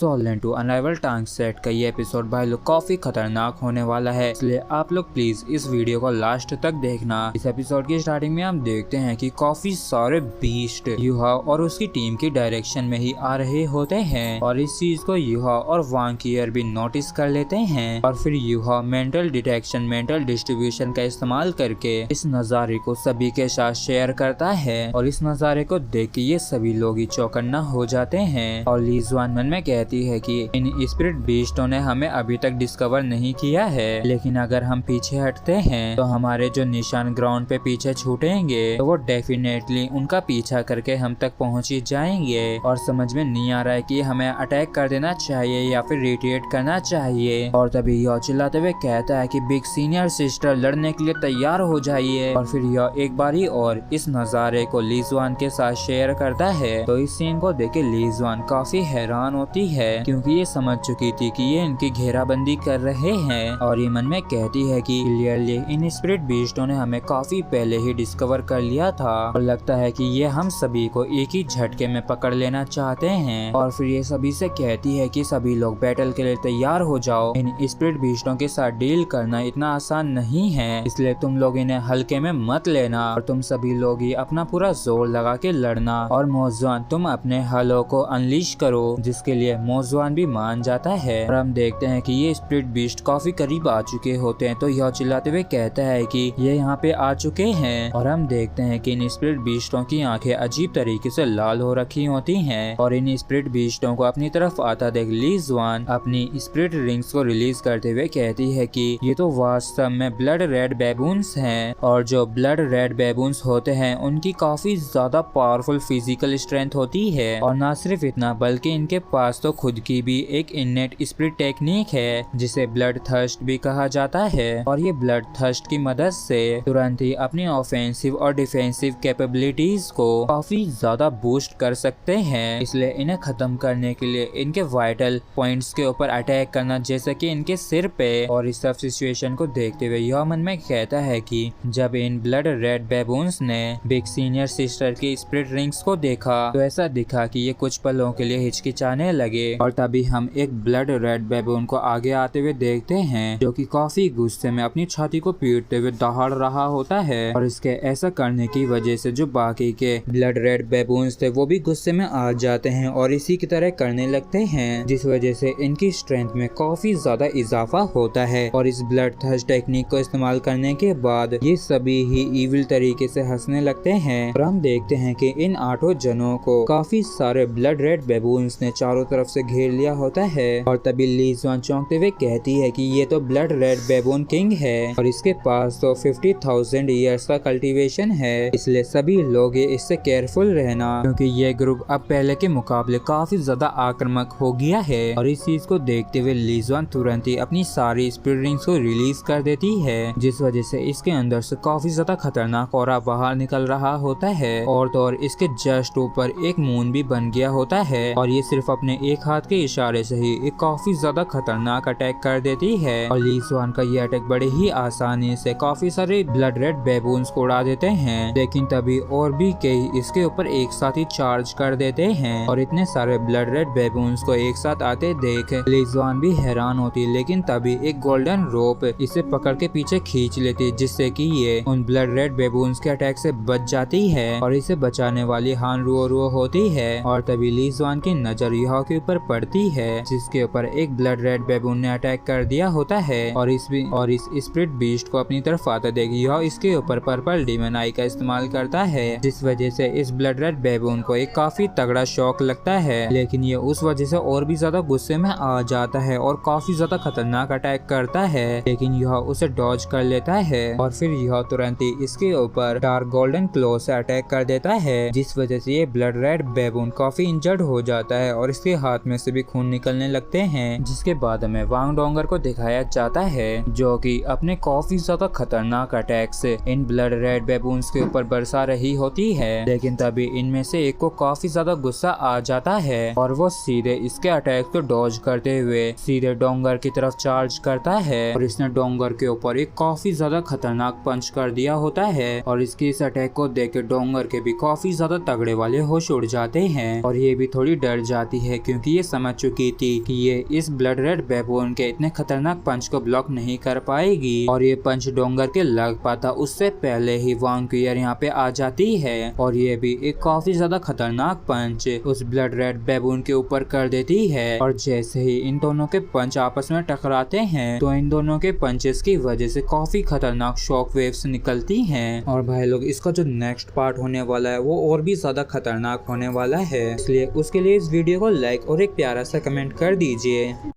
Solan to अनराइवल टांग set का ये एपिसोड भाई लोग काफी खतरनाक होने वाला है, इसलिए आप लोग प्लीज इस वीडियो को लास्ट तक देखना। इस एपिसोड की स्टार्टिंग में हम देखते हैं कि काफी सारे बीस्ट युहा और उसकी टीम की डायरेक्शन में ही आ रहे होते हैं और इस चीज को युहा और वांकियर भी नोटिस कर लेते हैं और फिर युहा मेंटल डिटेक्शन मेंटल डिस्ट्रीब्यूशन का इस्तेमाल करके इस नजारे को सभी के साथ शेयर करता है और इस नजारे को देख के ये सभी लोग ही चौकन्ना हो जाते हैं। और ली जुआन मन में कहती है कि इन स्पिरिट बीस्टों ने हमें अभी तक डिस्कवर नहीं किया है, लेकिन अगर हम पीछे हटते हैं तो हमारे जो निशान ग्राउंड पे पीछे छूटेंगे तो वो डेफिनेटली उनका पीछा करके हम तक पहुंच ही जाएंगे। और समझ में नहीं आ रहा है कि हमें अटैक कर देना चाहिए या फिर रिट्रीट करना चाहिए। और तभी यह चिल्लाते हुए कहता है कि बिग सीनियर सिस्टर लड़ने के लिए तैयार हो जाइए। और फिर यह एक बारी और इस नजारे को ली जुआन के साथ शेयर करता है। तो इस सीन को देख के ली जुआन काफी हैरान होती है क्योंकि ये समझ चुकी थी कि ये इनकी घेराबंदी कर रहे हैं और ये मन में कहती है कि क्लियरली इन स्पिरिट बीस्टों ने हमें काफी पहले ही डिस्कवर कर लिया था और लगता है कि ये हम सभी को एक ही झटके में पकड़ लेना चाहते हैं। और फिर ये सभी से कहती है कि सभी लोग बैटल के लिए तैयार हो जाओ। इन स्पिरिट बीस्टों के साथ डील करना इतना आसान नहीं है, इसलिए तुम लोग इन्हें हल्के में मत लेना और तुम सभी लोग ही अपना पूरा जोर लगा के लड़ना। और मोजवान तुम अपने हलों को अनलीश करो, जिसके लिए मोजवान भी मान जाता है। और हम देखते हैं कि ये स्पिरिट बीस्ट काफी करीब आ चुके होते हैं तो यह चिल्लाते हुए कहता है कि ये यहाँ पे आ चुके हैं। और हम देखते हैं कि इन स्पिरिट बीस्टों की आंखें अजीब तरीके से लाल हो रखी होती हैं और इन स्पिरिट बीस्टों को अपनी तरफ आता देख ली जुआन अपनी स्पिरिट रिंग्स को रिलीज करते हुए कहती है कि ये तो वास्तव में ब्लड रेड बेबून्स हैं और जो ब्लड रेड बेबून्स होते हैं उनकी काफी ज्यादा पावरफुल फिजिकल स्ट्रेंथ होती है। और न सिर्फ इतना बल्कि इनके पास तो खुद की भी एक इननेट स्पिरिट टेक्निक है जिसे ब्लड थर्स्ट भी कहा जाता है। और ये ब्लड थर्स्ट की मदद से तुरंत ही अपनी ऑफेंसिव और डिफेंसिव कैपेबिलिटीज को काफी ज्यादा बूस्ट कर सकते हैं, इसलिए इन्हें खत्म करने के लिए इनके वाइटल पॉइंट्स के ऊपर अटैक करना, जैसे कि इनके सिर पे। और इस सब सिचुएशन को देखते हुए यह मन में कहता है कि जब इन ब्लड रेड बेबून्स ने बिग सीनियर सिस्टर की स्पिरिट रिंग्स को देखा तो ऐसा दिखा कि ये कुछ पलों के लिए हिचकिचाने लगे। और तभी हम एक ब्लड रेड बेबून को आगे आते हुए देखते हैं जो कि काफी गुस्से में अपनी छाती को पीटते हुए दहाड़ रहा होता है। और इसके ऐसा करने की वजह से जो बाकी के ब्लड रेड बेबून्स थे वो भी गुस्से में आ जाते हैं और इसी की तरह करने लगते हैं, जिस वजह से इनकी स्ट्रेंथ में काफी ज्यादा इजाफा होता है। और इस ब्लड थर्स्ट टेक्निक को इस्तेमाल करने के बाद ये सभी ही इविल तरीके से हंसने लगते हैं। और हम देखते हैं कि इन 8 जनों को काफी सारे ब्लड रेड बेबून्स ने चारों तरफ से घेर लिया होता है। और तभी ली जुआन चौंकते हुए कहती है कि ये तो ब्लड रेड बेबून किंग है और इसके पास तो 50,000 ईयर्स का कल्टीवेशन है, इसलिए सभी लोग इससे केयरफुल रहना क्योंकि ये ग्रुप अब पहले के मुकाबले काफी ज्यादा आक्रामक हो गया है। और इस चीज को देखते हुए ली जुआन तुरंत ही अपनी सारी स्पिरिट रिंग्स को रिलीज कर देती है, जिस वजह से इसके अंदर से काफी ज्यादा खतरनाक ऑरा बाहर निकल रहा होता है। और तो और इसके जस्ट ऊपर एक मून भी बन गया होता है और ये सिर्फ अपने एक हाथ के इशारे से ही एक काफी ज्यादा खतरनाक अटैक कर देती है। और ली जुआन का ये अटैक बड़े ही आसानी से काफी सारे ब्लड रेड बेबून्स को उड़ा देते हैं, लेकिन तभी और भी कई इसके ऊपर एक साथ ही चार्ज कर देते हैं। और इतने सारे ब्लड रेड बेबून्स को एक साथ आते देख ली जुआन भी हैरान होती, लेकिन तभी एक गोल्डन रोप इसे पकड़ के पीछे खींच लेती, जिससे कि ये उन ब्लड रेड बेबून्स के अटैक से बच जाती है और इसे बचाने वाली हान रुओ होती है। और तभी ली जुआन की नजर युहा के ऊपर पड़ती है, जिसके ऊपर एक ब्लड रेड बेबून ने अटैक कर दिया होता है। और इस स्पिरिट बीस्ट को अपनी तरफ आता देख युहा इसके ऊपर पर्पल डीमन आई का इस्तेमाल करता है, जिस वजह से इस ब्लड रेड बेबून को एक काफी तगड़ा शॉक लगता है, लेकिन ये उस वजह से और भी ज्यादा गुस्से में आ जाता है और काफी ज्यादा खतरनाक अटैक करता है, लेकिन युहा उसे डॉज कर लेता है। और फिर युहा तुरंत ही इसके ऊपर डार्क गोल्डन क्लो से अटैक कर देता है, जिस वजह से ये ब्लड रेड बेबून काफी इंजर्ड हो जाता है और इसके हाथ में से भी खून निकलने लगते हैं। जिसके बाद हमें वांग डोंगर को दिखाया जाता है जो कि अपने काफी ज्यादा खतरनाक अटैक से इन ब्लड रेड बेबून्स के ऊपर बरसा रही होती है, लेकिन तभी इनमें से एक को काफी ज्यादा गुस्सा आ जाता है और वो सीधे इसके अटैक को डॉज करते हुए सीधे डोंगर की तरफ चार्ज करता है। और इसने डोंगर के ऊपर एक काफी ज्यादा खतरनाक पंच कर दिया होता है और इसके इस अटैक को देख के डोंगर के भी काफी ज्यादा तगड़े वाले होश उड़ जाते हैं और ये भी थोड़ी डर जाती है क्योंकि ये समझ चुकी थी कि ये इस ब्लड रेड बेबून के इतने खतरनाक पंच को ब्लॉक नहीं कर पाएगी और ये पंच डोंगर के लग पाता उससे पहले ही वांकुयर यहाँ पे आ जाती है और ये भी एक काफी ज्यादा खतरनाक पंच उस ब्लड रेड बेबून के ऊपर कर देती है। और जैसे ही इन दोनों के पंच आपस में टकराते हैं तो इन दोनों के पंचेस की वजह से काफी खतरनाक शॉक वेव्स निकलती हैं। और भाई लोग इसका जो नेक्स्ट पार्ट होने वाला है वो और भी ज्यादा खतरनाक होने वाला है, इसलिए उसके लिए इस वीडियो को लाइक और एक प्यारा सा कमेंट कर दीजिए।